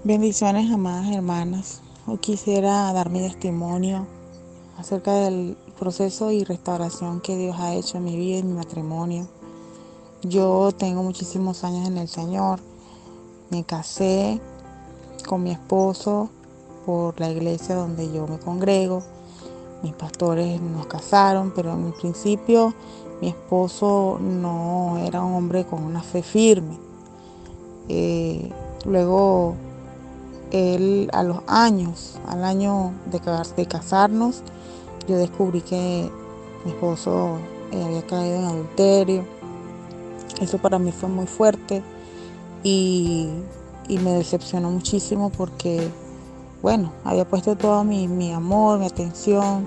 Bendiciones, amadas hermanas. Hoy quisiera dar mi testimonio acerca del proceso y restauración que Dios ha hecho en mi vida y en mi matrimonio. Yo tengo muchísimos años en el Señor. Me casé con mi esposo por la iglesia donde yo me congrego. Mis pastores nos casaron, pero en el principio mi esposo no era un hombre con una fe firme. Luego él al año de casarnos, yo descubrí que mi esposo había caído en adulterio. Eso para mí fue muy fuerte y, y me decepcionó muchísimo porque, bueno, había puesto todo mi amor, mi atención,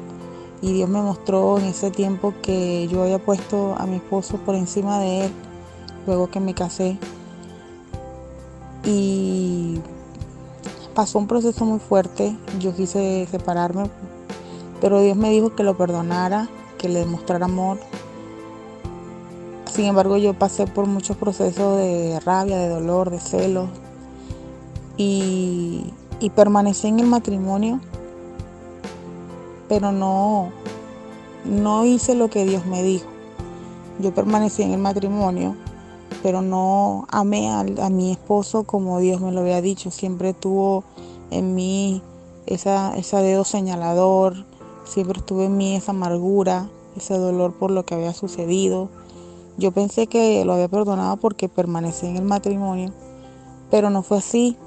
y Dios me mostró en ese tiempo que yo había puesto a mi esposo por encima de él luego que me casé. Y pasó un proceso muy fuerte. Yo quise separarme, pero Dios me dijo que lo perdonara, que le demostrara amor. Sin embargo, yo pasé por muchos procesos de rabia, de dolor, de celos, y permanecí en el matrimonio, pero no hice lo que Dios me dijo. Yo permanecí en el matrimonio, pero no amé a mi esposo como Dios me lo había dicho. Siempre tuvo en mí ese dedo señalador, siempre estuvo en mí esa amargura, ese dolor por lo que había sucedido. Yo pensé que lo había perdonado porque permanecí en el matrimonio, pero no fue así.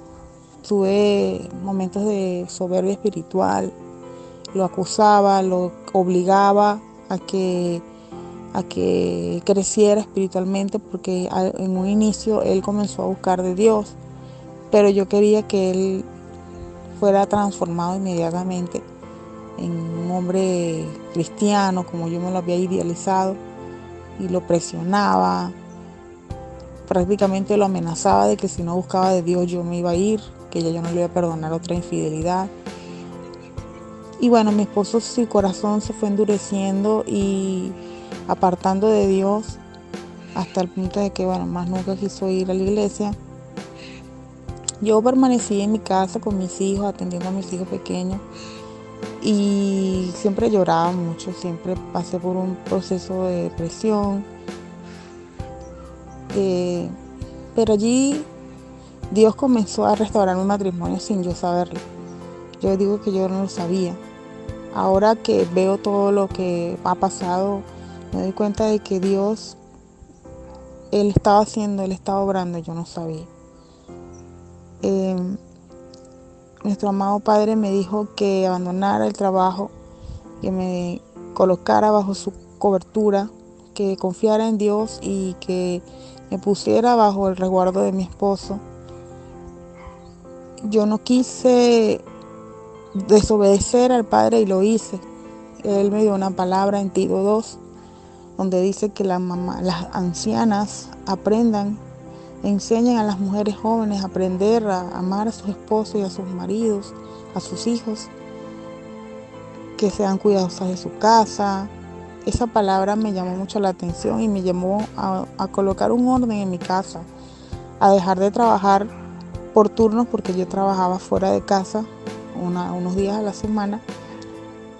Tuve momentos de soberbia espiritual, lo acusaba, lo obligaba a que creciera espiritualmente, porque en un inicio él comenzó a buscar de Dios, pero yo quería que él fuera transformado inmediatamente en un hombre cristiano como yo me lo había idealizado, y lo presionaba, prácticamente lo amenazaba de que si no buscaba de Dios yo me iba a ir, que ya yo no le iba a perdonar otra infidelidad. Y bueno, mi esposo, su corazón se fue endureciendo y apartando de Dios, hasta el punto de que, bueno, más nunca quiso ir a la iglesia. Yo permanecí en mi casa con mis hijos, atendiendo a mis hijos pequeños, y siempre lloraba mucho, siempre pasé por un proceso de depresión. Eh, pero allí Dios comenzó a restaurar mi matrimonio sin yo saberlo. Yo digo que yo no lo sabía. Ahora que veo todo lo que ha pasado, me doy cuenta de que Dios, Él estaba haciendo, Él estaba obrando, yo no sabía. Eh, Nuestro amado Padre me dijo que abandonara el trabajo, que me colocara bajo su cobertura, que confiara en Dios y que me pusiera bajo el resguardo de mi esposo. Yo no quise desobedecer al Padre y lo hice. Él me dio una palabra en Tito 2, donde dice que las ancianas enseñen a las mujeres jóvenes a aprender a amar a sus esposos y a sus maridos, a sus hijos, que sean cuidadosas de su casa. Esa palabra me llamó mucho la atención y me llamó a colocar un orden en mi casa, a dejar de trabajar por turnos, porque yo trabajaba fuera de casa unos días a la semana,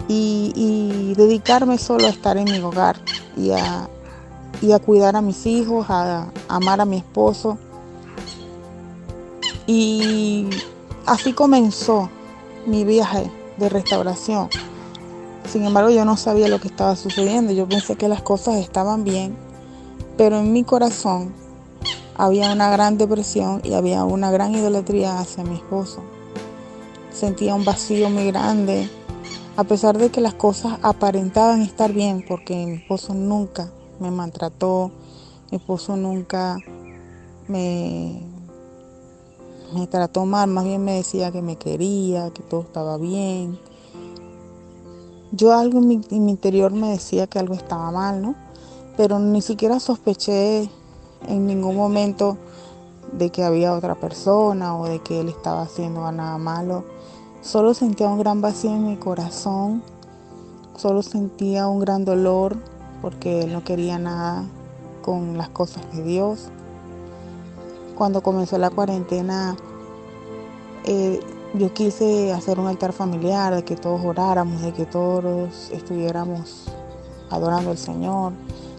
y dedicarme solo a estar en mi hogar y a cuidar a mis hijos, a amar a mi esposo. Y así comenzó mi viaje de restauración. Sin embargo, yo no sabía lo que estaba sucediendo. Yo pensé que las cosas estaban bien, pero en mi corazón había una gran depresión y había una gran idolatría hacia mi esposo. Sentía un vacío muy grande, a pesar de que las cosas aparentaban estar bien, porque mi esposo nunca me maltrató, mi esposo nunca me, me trató mal, más bien me decía que me quería, que todo estaba bien. Yo algo en mi interior me decía que algo estaba mal, ¿no? Pero ni siquiera sospeché en ningún momento de que había otra persona o de que él estaba haciendo nada malo. Solo sentía un gran vacío en mi corazón, solo sentía un gran dolor porque él no quería nada con las cosas de Dios. Cuando comenzó la cuarentena, Yo quise hacer un altar familiar, de que todos oráramos, de que todos estuviéramos adorando al Señor,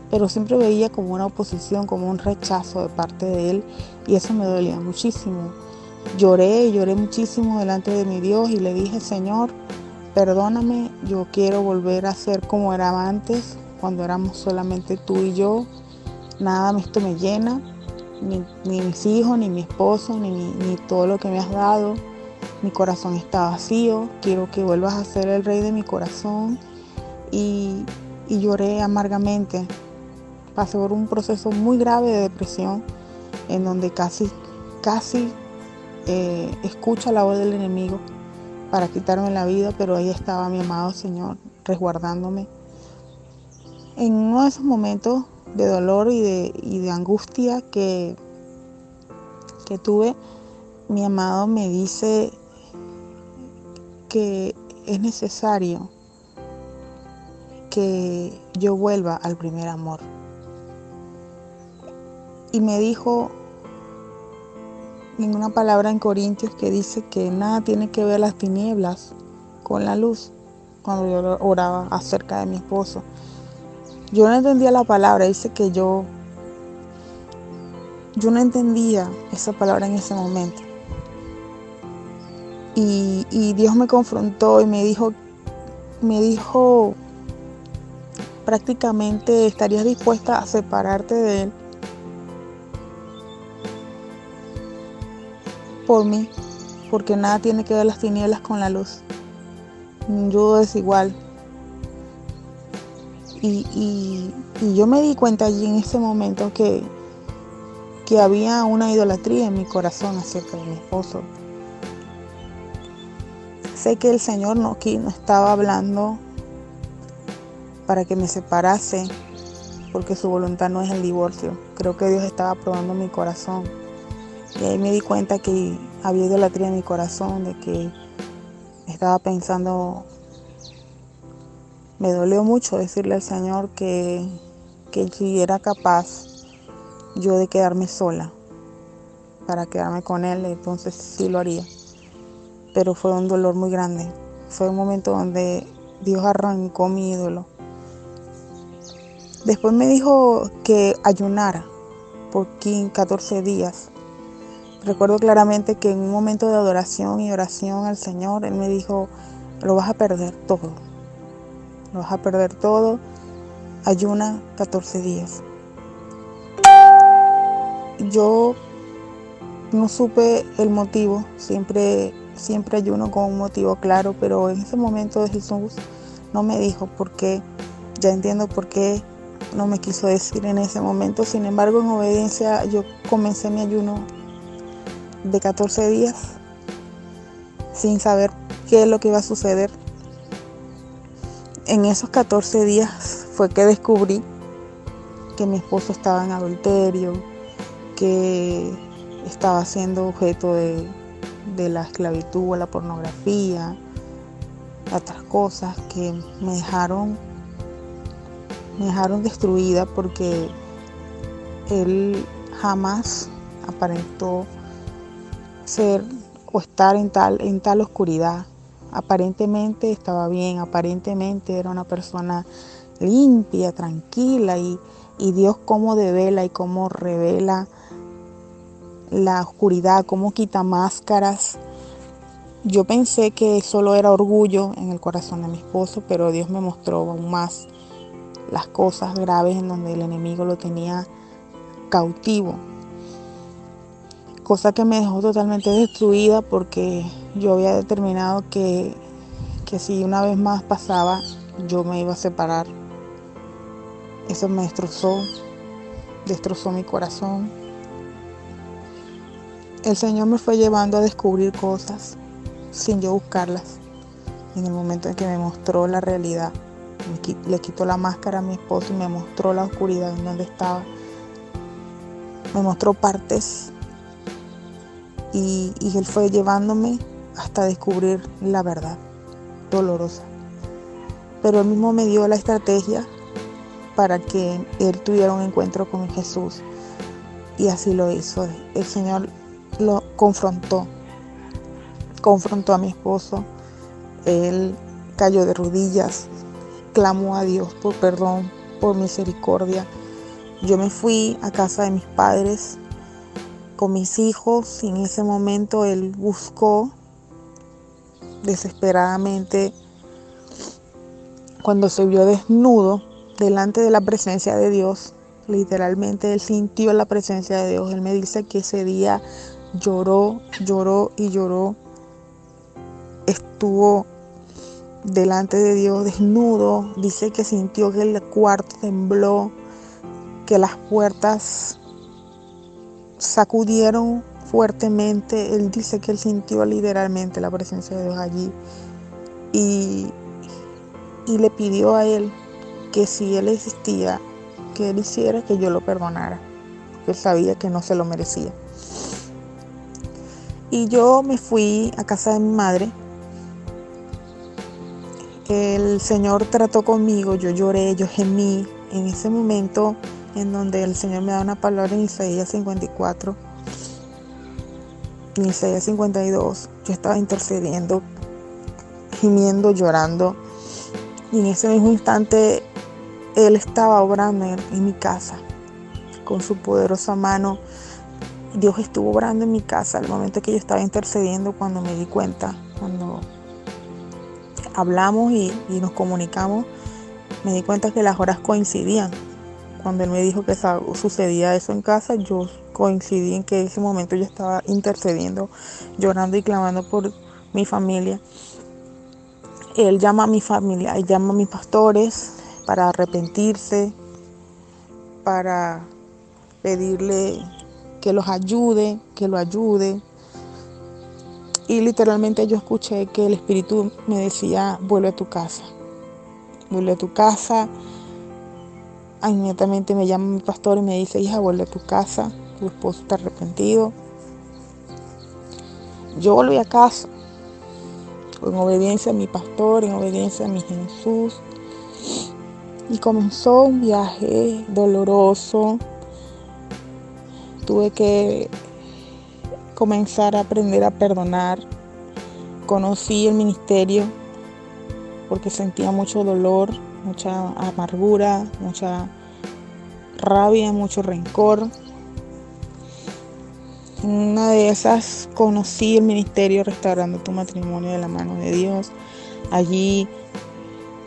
pero siempre veía como una oposición, como un rechazo de parte de Él, y eso me dolía muchísimo. Lloré muchísimo delante de mi Dios y le dije: Señor, perdóname, yo quiero volver a ser como era antes, cuando éramos solamente tú y yo. Nada esto me llena, ni mis hijos, ni mi esposo, ni todo lo que me has dado. Mi corazón está vacío, quiero que vuelvas a ser el rey de mi corazón. Y lloré amargamente. Pasé por un proceso muy grave de depresión, en donde casi escucho la voz del enemigo para quitarme la vida, pero ahí estaba mi amado Señor resguardándome. En uno de esos momentos de dolor y de angustia que tuve, mi amado me dice que es necesario que yo vuelva al primer amor. Y me dijo en una palabra en Corintios que dice que nada tiene que ver las tinieblas con la luz, cuando yo oraba acerca de mi esposo. Yo no entendía la palabra, dice que yo no entendía esa palabra en ese momento. Y Dios me confrontó y me dijo prácticamente: ¿estarías dispuesta a separarte de Él por mí? Porque nada tiene que ver las tinieblas con la luz. Yo es igual. Y yo me di cuenta allí en ese momento que había una idolatría en mi corazón acerca de mi esposo. Sé que el Señor no estaba hablando para que me separase, porque su voluntad no es el divorcio. Creo que Dios estaba probando mi corazón. Y ahí me di cuenta que había idolatría en mi corazón, de que estaba pensando. Me dolió mucho decirle al Señor que si era capaz yo de quedarme sola para quedarme con Él, entonces sí lo haría. Pero fue un dolor muy grande. Fue un momento donde Dios arrancó mi ídolo. Después me dijo que ayunara por 14 días. Recuerdo claramente que en un momento de adoración y oración al Señor, Él me dijo: lo vas a perder todo. Lo vas a perder todo. Ayuna 14 días. Yo no supe el motivo. Siempre ayuno con un motivo claro, pero en ese momento Jesús no me dijo por qué. Ya entiendo por qué no me quiso decir en ese momento. Sin embargo, en obediencia, yo comencé mi ayuno de 14 días sin saber qué es lo que iba a suceder. En esos 14 días fue que descubrí que mi esposo estaba en adulterio, que estaba siendo objeto de la esclavitud o la pornografía, otras cosas que me dejaron destruida, porque él jamás aparentó ser o estar en tal oscuridad. Aparentemente estaba bien, aparentemente era una persona limpia, tranquila, y Dios cómo devela y cómo revela la oscuridad, cómo quita máscaras. Yo pensé que solo era orgullo en el corazón de mi esposo, pero Dios me mostró aún más las cosas graves en donde el enemigo lo tenía cautivo. Cosa que me dejó totalmente destruida, porque yo había determinado que si una vez más pasaba, yo me iba a separar. Eso me destrozó mi corazón. El Señor me fue llevando a descubrir cosas sin yo buscarlas. En el momento en que me mostró la realidad, le quitó la máscara a mi esposo y me mostró la oscuridad en donde estaba. Me mostró partes y Él fue llevándome hasta descubrir la verdad dolorosa. Pero Él mismo me dio la estrategia para que Él tuviera un encuentro con Jesús, y así lo hizo. El Señor lo confrontó confrontó a mi esposo. Él cayó de rodillas, clamó a Dios por perdón, por misericordia. Yo me fui a casa de mis padres con mis hijos y en ese momento él buscó desesperadamente. Cuando se vio desnudo delante de la presencia de Dios, literalmente él sintió la presencia de Dios. Él me dice que ese día lloró, lloró y lloró. Estuvo delante de Dios desnudo. Dice que sintió que el cuarto tembló, que las puertas sacudieron fuertemente. Él dice que él sintió literalmente la presencia de Dios allí y le pidió a él que si él existía, que él hiciera que yo lo perdonara, porque él sabía que no se lo merecía. Y yo me fui a casa de mi madre. El Señor trató conmigo, yo lloré, yo gemí. En ese momento en donde el Señor me da una palabra en Isaías 54, en Isaías 52, yo estaba intercediendo, gimiendo, llorando. Y en ese mismo instante Él estaba obrando en mi casa con su poderosa mano. Dios estuvo obrando en mi casa al momento que yo estaba intercediendo. Cuando me di cuenta, cuando hablamos y nos comunicamos, me di cuenta que las horas coincidían. Cuando Él me dijo que sucedía eso en casa, yo coincidí en que en ese momento yo estaba intercediendo, llorando y clamando por mi familia. Él llama a mi familia, Él llama a mis pastores para arrepentirse, para pedirle que los ayude, que lo ayude. Y literalmente yo escuché que el Espíritu me decía: vuelve a tu casa, vuelve a tu casa. Inmediatamente me llama mi pastor y me dice: hija, vuelve a tu casa, tu esposo está arrepentido. Yo volví a casa, en obediencia a mi pastor, en obediencia a mi Jesús. Y comenzó un viaje doloroso. Tuve que comenzar a aprender a perdonar. Conocí el ministerio porque sentía mucho dolor, mucha amargura, mucha rabia, mucho rencor. En una de esas conocí el ministerio Restaurando tu Matrimonio de la mano de Dios. Allí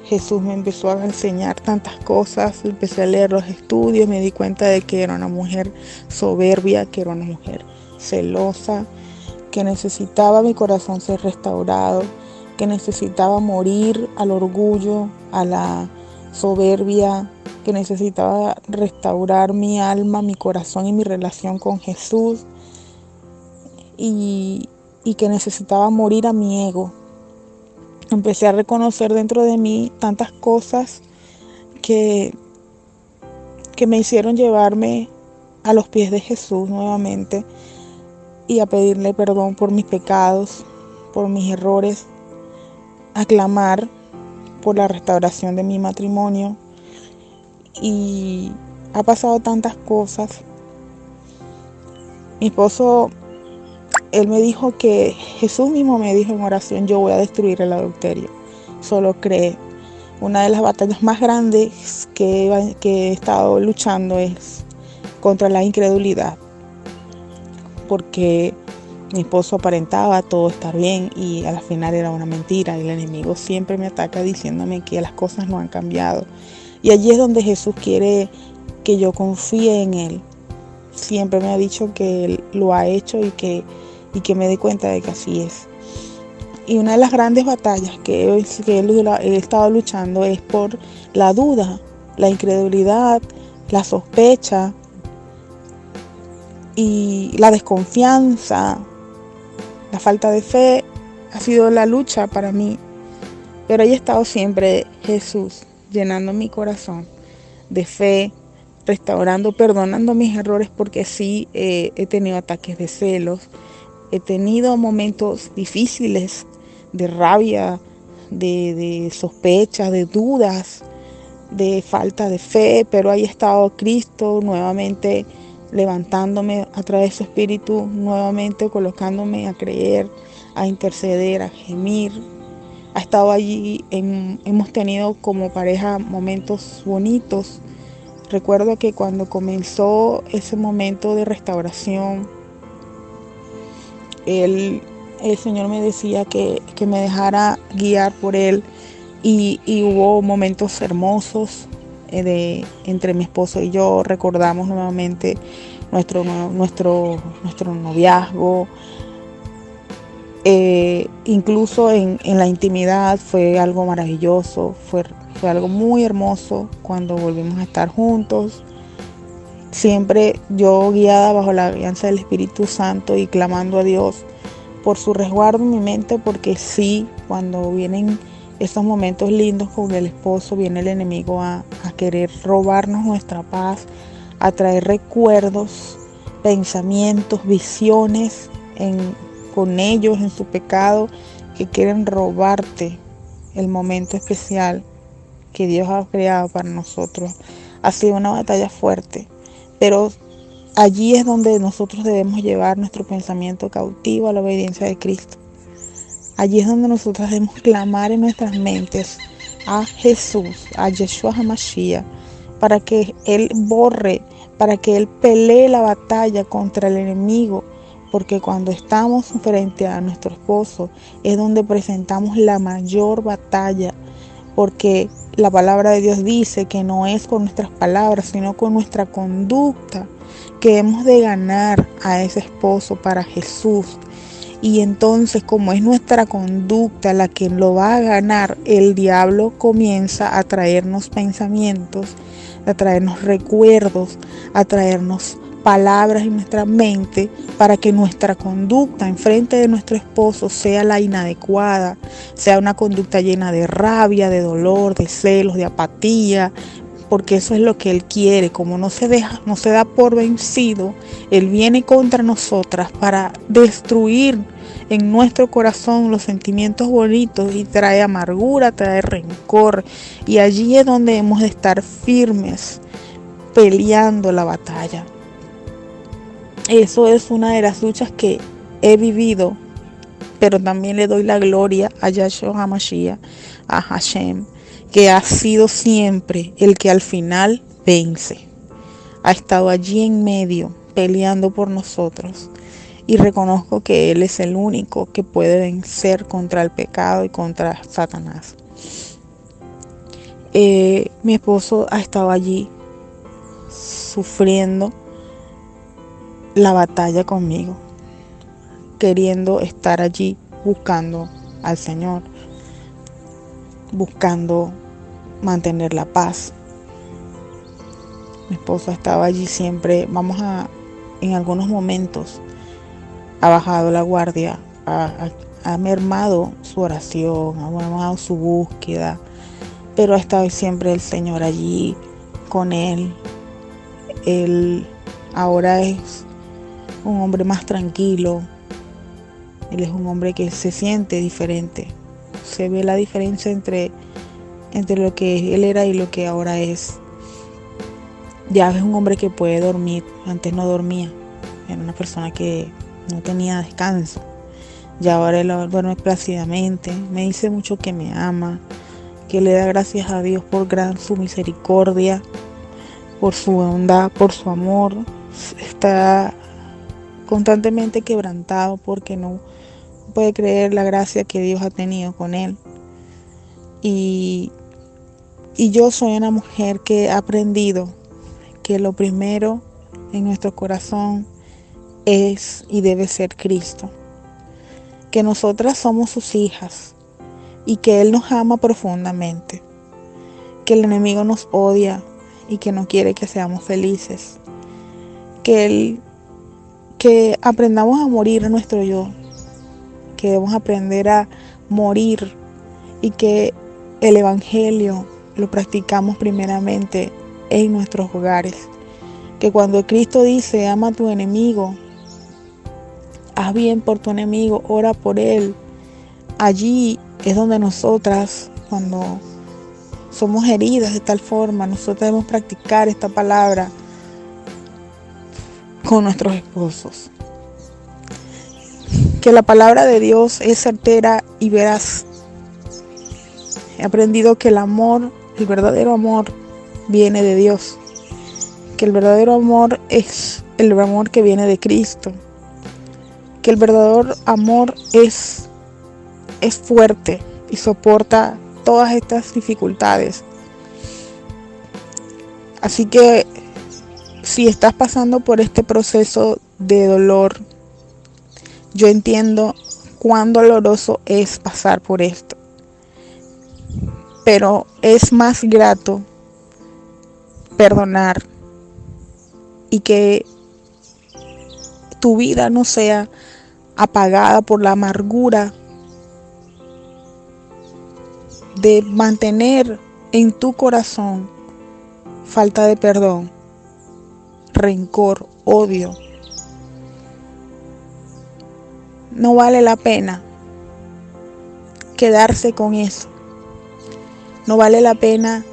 Jesús me empezó a enseñar tantas cosas. Empecé a leer los estudios, me di cuenta de que era una mujer soberbia, que era una mujer celosa, que necesitaba mi corazón ser restaurado, que necesitaba morir al orgullo, a la soberbia, que necesitaba restaurar mi alma, mi corazón y mi relación con Jesús, y que necesitaba morir a mi ego. Empecé a reconocer dentro de mí tantas cosas que me hicieron llevarme a los pies de Jesús nuevamente y a pedirle perdón por mis pecados, por mis errores, a clamar por la restauración de mi matrimonio. Y ha pasado tantas cosas. Mi esposo, él me dijo que Jesús mismo me dijo en oración: yo voy a destruir el adulterio, solo cree. Una de las batallas más grandes que he estado luchando es contra la incredulidad, porque mi esposo aparentaba todo estar bien y al final era una mentira. El enemigo siempre me ataca diciéndome que las cosas no han cambiado. Y allí es donde Jesús quiere que yo confíe en Él. Siempre me ha dicho que Él lo ha hecho y que me dé cuenta de que así es. Y una de las grandes batallas que he estado luchando es por la duda, la incredulidad, la sospecha y la desconfianza. La falta de fe ha sido la lucha para mí. Pero ahí ha estado siempre Jesús, llenando mi corazón de fe, restaurando, perdonando mis errores, porque sí he tenido ataques de celos, he tenido momentos difíciles de rabia, de sospechas, de dudas, de falta de fe, pero ahí ha estado Cristo nuevamente levantándome a través de su espíritu, nuevamente colocándome a creer, a interceder, a gemir. Ha estado allí, hemos tenido como pareja momentos bonitos. Recuerdo que cuando comenzó ese momento de restauración, el Señor me decía que me dejara guiar por Él, y hubo momentos hermosos entre mi esposo y yo. Recordamos nuevamente nuestro noviazgo. Incluso en la intimidad fue algo maravilloso, fue algo muy hermoso cuando volvimos a estar juntos. Siempre yo guiada bajo la guianza del Espíritu Santo y clamando a Dios por su resguardo en mi mente, porque sí, cuando vienen esos momentos lindos con el esposo, viene el enemigo a querer robarnos nuestra paz, a traer recuerdos, pensamientos, visiones con ellos en su pecado, que quieren robarte el momento especial que Dios ha creado para nosotros. Ha sido una batalla fuerte, pero allí es donde nosotros debemos llevar nuestro pensamiento cautivo a la obediencia de Cristo. Allí es donde nosotros debemos clamar en nuestras mentes a Jesús, a Yeshua HaMashiach, para que Él borre, para que Él pelee la batalla contra el enemigo, porque cuando estamos frente a nuestro esposo es donde presentamos la mayor batalla, porque la palabra de Dios dice que no es con nuestras palabras, sino con nuestra conducta que hemos de ganar a ese esposo para Jesús. Y entonces, como es nuestra conducta la que lo va a ganar, el diablo comienza a traernos pensamientos, a traernos recuerdos, a traernos palabras en nuestra mente, para que nuestra conducta en frente de nuestro esposo sea la inadecuada, sea una conducta llena de rabia, de dolor, de celos, de apatía, porque eso es lo que Él quiere. Como no se da por vencido, Él viene contra nosotras para destruir en nuestro corazón los sentimientos bonitos, y trae amargura, trae rencor, y allí es donde hemos de estar firmes, peleando la batalla. Eso es una de las luchas que he vivido, pero también le doy la gloria a Yahshua HaMashiach, a Hashem, que ha sido siempre el que al final vence. Ha estado allí en medio, peleando por nosotros. Y reconozco que Él es el único que puede vencer contra el pecado y contra Satanás. Mi esposo ha estado allí sufriendo la batalla conmigo, queriendo estar allí buscando al Señor, buscando mantener la paz. Mi esposo estaba allí siempre, en algunos momentos ha bajado la guardia, ha mermado su oración, ha mermado su búsqueda, pero ha estado siempre el Señor allí con él. Él ahora es un hombre más tranquilo. Él es un hombre que se siente diferente. Se ve la diferencia entre lo que él era y lo que ahora es. Ya es un hombre que puede dormir. Antes no dormía. Era una persona que no tenía descanso. Y ahora él duerme plácidamente. Me dice mucho que me ama, que le da gracias a Dios por su misericordia, por su bondad, por su amor. Está constantemente quebrantado porque no puede creer la gracia que Dios ha tenido con él. Y yo soy una mujer que ha aprendido que lo primero en nuestro corazón es y debe ser Cristo. Que nosotras somos sus hijas y que Él nos ama profundamente. Que el enemigo nos odia y que no quiere que seamos felices. Que aprendamos a morir a nuestro yo. Que debemos aprender a morir y que el evangelio lo practicamos primeramente en nuestros hogares. Que cuando Cristo dice ama a tu enemigo, haz bien por tu enemigo, ora por él, allí es donde nosotras, cuando somos heridas de tal forma, nosotros debemos practicar esta palabra. con nuestros esposos. Que la palabra de Dios es certera y veraz. He aprendido que el verdadero amor, viene de Dios. Que el verdadero amor es el amor que viene de Cristo. Que el verdadero amor es fuerte y soporta todas estas dificultades. Así que si estás pasando por este proceso de dolor, yo entiendo cuán doloroso es pasar por esto. Pero es más grato perdonar y que tu vida no sea apagada por la amargura de mantener en tu corazón falta de perdón, rencor, odio. No vale la pena quedarse con eso. No vale la pena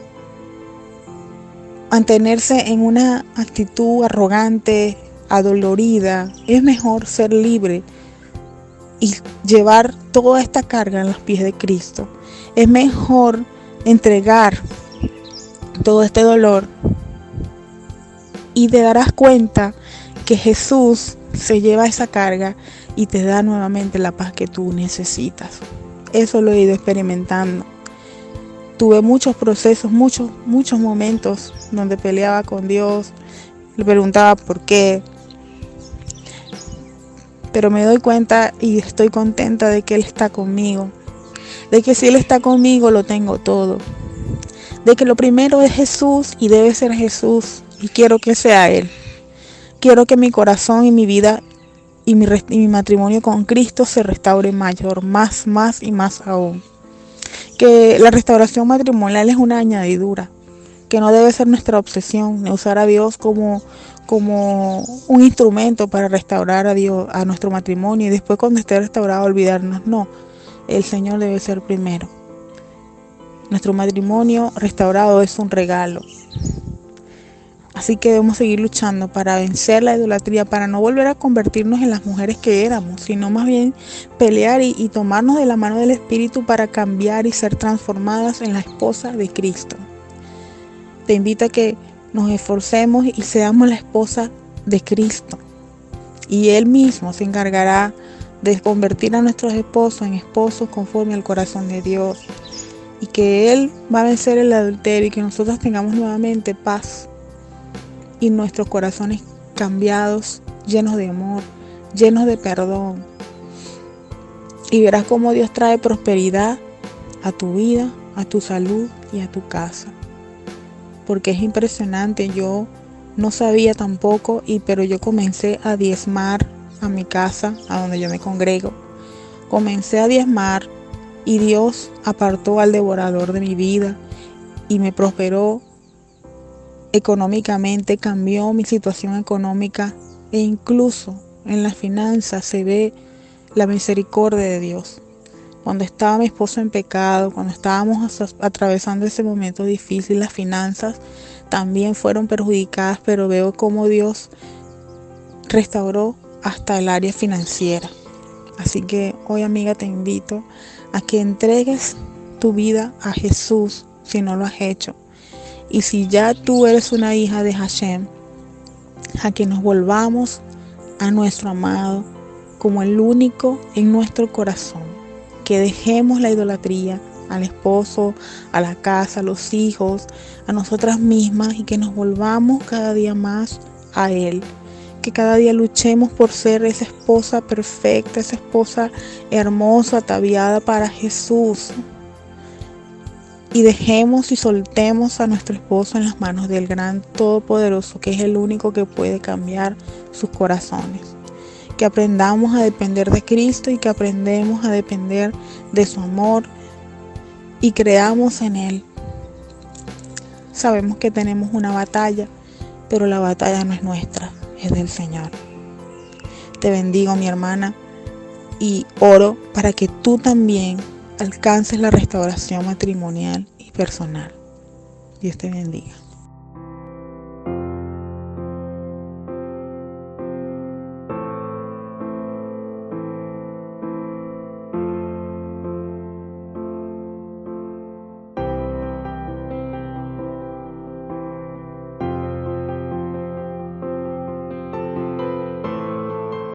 mantenerse en una actitud arrogante, adolorida. Es mejor ser libre y llevar toda esta carga en los pies de Cristo. Es mejor entregar todo este dolor y te darás cuenta que Jesús se lleva esa carga y te da nuevamente la paz que tú necesitas. Eso lo he ido experimentando. Tuve muchos procesos, muchos momentos donde peleaba con Dios, le preguntaba por qué, pero me doy cuenta y estoy contenta de que Él está conmigo, de que si Él está conmigo lo tengo todo, de que lo primero es Jesús y debe ser Jesús y quiero que sea Él. Quiero que mi corazón y mi vida y mi matrimonio con Cristo se restaure mayor, más y más aún. Que la restauración matrimonial es una añadidura, que no debe ser nuestra obsesión, ni usar a Dios como un instrumento para restaurar a nuestro matrimonio y después cuando esté restaurado olvidarnos. No, el Señor debe ser primero. Nuestro matrimonio restaurado es un regalo. Así que debemos seguir luchando para vencer la idolatría, para no volver a convertirnos en las mujeres que éramos, sino más bien pelear y tomarnos de la mano del Espíritu para cambiar y ser transformadas en la esposa de Cristo. Te invito a que nos esforcemos y seamos la esposa de Cristo. Y Él mismo se encargará de convertir a nuestros esposos en esposos conforme al corazón de Dios. Y que Él va a vencer el adulterio y que nosotros tengamos nuevamente paz. Y nuestros corazones cambiados, llenos de amor, llenos de perdón. Y verás cómo Dios trae prosperidad a tu vida, a tu salud y a tu casa. Porque es impresionante, yo no sabía tampoco, pero yo comencé a diezmar a mi casa, a donde yo me congrego. Comencé a diezmar y Dios apartó al devorador de mi vida y me prosperó económicamente, cambió mi situación económica e incluso en las finanzas se ve la misericordia de Dios. Cuando estaba mi esposo en pecado, cuando estábamos atravesando ese momento difícil, las finanzas también fueron perjudicadas, pero veo cómo Dios restauró hasta el área financiera. Así que hoy, amiga, te invito a que entregues tu vida a Jesús si no lo has hecho. Y si ya tú eres una hija de Hashem, a que nos volvamos a nuestro amado como el único en nuestro corazón. Que dejemos la idolatría al esposo, a la casa, a los hijos, a nosotras mismas y que nos volvamos cada día más a Él. Que cada día luchemos por ser esa esposa perfecta, esa esposa hermosa, ataviada para Jesús. Y dejemos y soltemos a nuestro esposo en las manos del gran Todopoderoso, que es el único que puede cambiar sus corazones. Que aprendamos a depender de Cristo y que aprendemos a depender de su amor y creamos en Él. Sabemos que tenemos una batalla, pero la batalla no es nuestra, es del Señor. Te bendigo, mi hermana, y oro para que tú también alcances la restauración matrimonial y personal. Dios te bendiga.